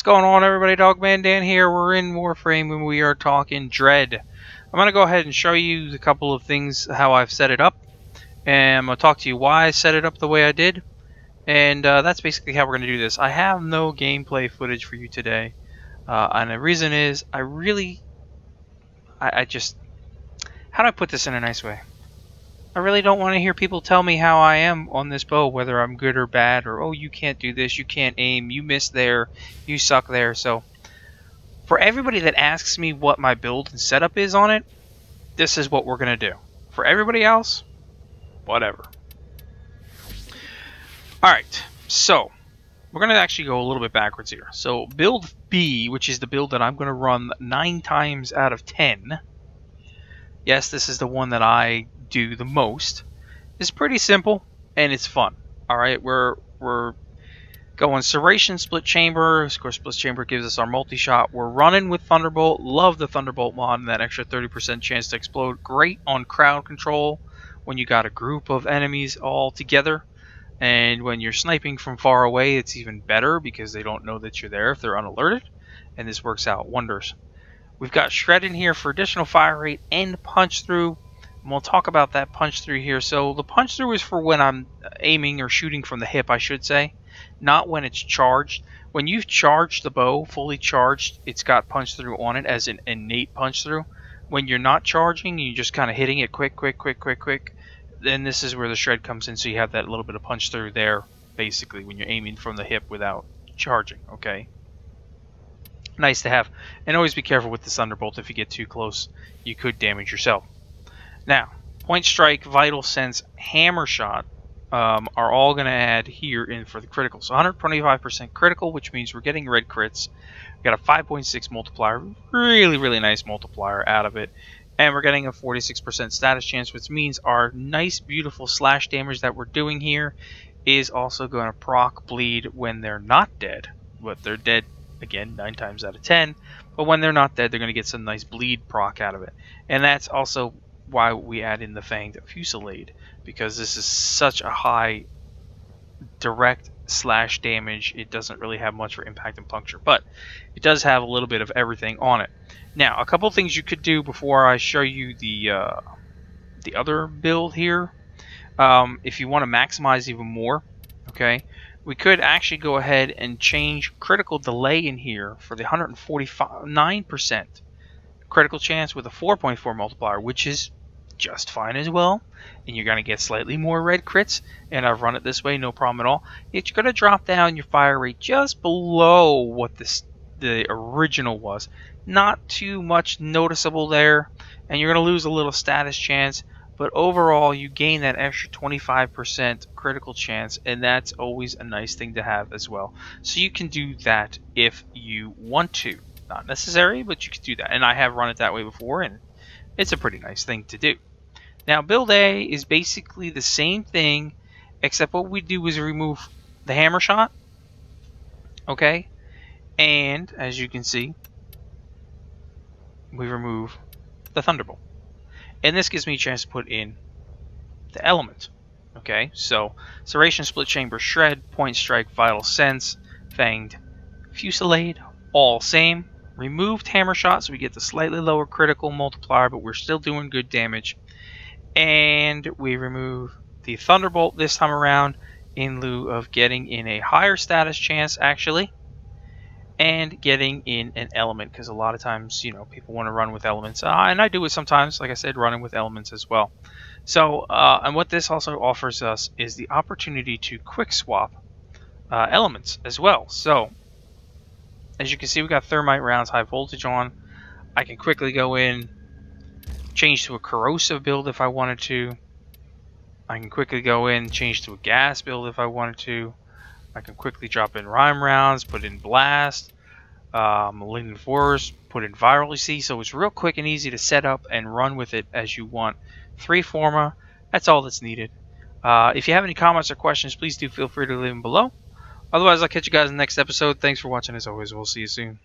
going on, everybody? Dogman Dan here. We're in Warframe and we are talking Dread. I'm going to go ahead and show you a couple of things, how I've set it up. And I'm going to talk to you why I set it up the way I did. And that's basically how we're going to do this. I have no gameplay footage for you today. And the reason is, I just... How do I put this in a nice way? I really don't want to hear people tell me how I am on this bow, whether I'm good or bad, or, oh, you can't do this, you can't aim, you missed there, you suck there. So, for everybody that asks me what my build and setup is on it, this is what we're going to do. For everybody else, whatever. Alright, so, we're going to actually go a little bit backwards here. So, build B, which is the build that I'm going to run 9 times out of 10. Yes, this is the one that I do the most. It's pretty simple and it's fun. Alright, we're going Serration Split Chamber. Of course, Split Chamber gives us our multi-shot. We're running with Thunderbolt. Love the Thunderbolt mod and that extra 30% chance to explode. Great on crowd control when you got a group of enemies all together. And when you're sniping from far away, it's even better because they don't know that you're there if they're unalerted. And this works out wonders. We've got Shred in here for additional fire rate and punch through. And we'll talk about that punch through here. So the punch through is for when I'm aiming or shooting from the hip, I should say. Not when it's charged. When you've charged the bow, fully charged, it's got punch through on it as an innate punch through. When you're not charging, you're just kind of hitting it quick, then this is where the shred comes in, so you have that little bit of punch through there, basically, when you're aiming from the hip without charging, okay? Nice to have. And always be careful with the Thunderbolt. If you get too close, you could damage yourself. Now, Point Strike, Vital Sense, Hammer Shot are all going to add here in for the critical. So 125% critical, which means we're getting red crits. We got a 5.6 multiplier, really nice multiplier out of it. And we're getting a 46% status chance, which means our nice, beautiful slash damage that we're doing here is also going to proc bleed when they're not dead. But they're dead, again, 9 times out of 10. But when they're not dead, they're going to get some nice bleed proc out of it. And that's also why we add in the Fanged Fusillade, because this is such a high direct slash damage. It doesn't really have much for impact and puncture, but it does have a little bit of everything on it. Now, a couple things you could do before I show you the other build here. If you want to maximize even more, okay, we could actually go ahead and change critical delay in here for the 149% critical chance with a 4.4 multiplier, which is just fine as well. And you're going to get slightly more red crits, and I've run it this way, no problem at all. It's going to drop down your fire rate just below what the original was. Not too much noticeable there, and you're going to lose a little status chance, but overall you gain that extra 25% critical chance, and that's always a nice thing to have as well. So you can do that if you want to. Not necessary, but you can do that, and I have run it that way before, and it's a pretty nice thing to do. Now, build A is basically the same thing, except what we do is remove the hammer shot, okay, and as you can see, we remove the Thunderbolt. And this gives me a chance to put in the element. Okay, so Serration, Split Chamber, Shred, Point Strike, Vital Sense, Fanged Fusillade, all same. Removed Hammer Shot, so we get the slightly lower critical multiplier, but we're still doing good damage. And we remove the Thunderbolt this time around in lieu of getting in a higher status chance, actually, and getting in an element, because a lot of times, you know, people want to run with elements, and I do it sometimes, like I said, running with elements as well. So, and what this also offers us is the opportunity to quick swap elements as well. So, as you can see, we got thermite rounds, high voltage on. I can quickly go in, change to a corrosive build if I wanted to. I can quickly go in, change to a gas build if I wanted to. I can quickly drop in rhyme rounds, put in blast, malignant force, put in viral, you see. So it's real quick and easy to set up and run with it as you want. 3 forma, that's all that's needed. If you have any comments or questions, please do feel free to leave them below. Otherwise, I'll catch you guys in the next episode. Thanks for watching as always. We'll see you soon.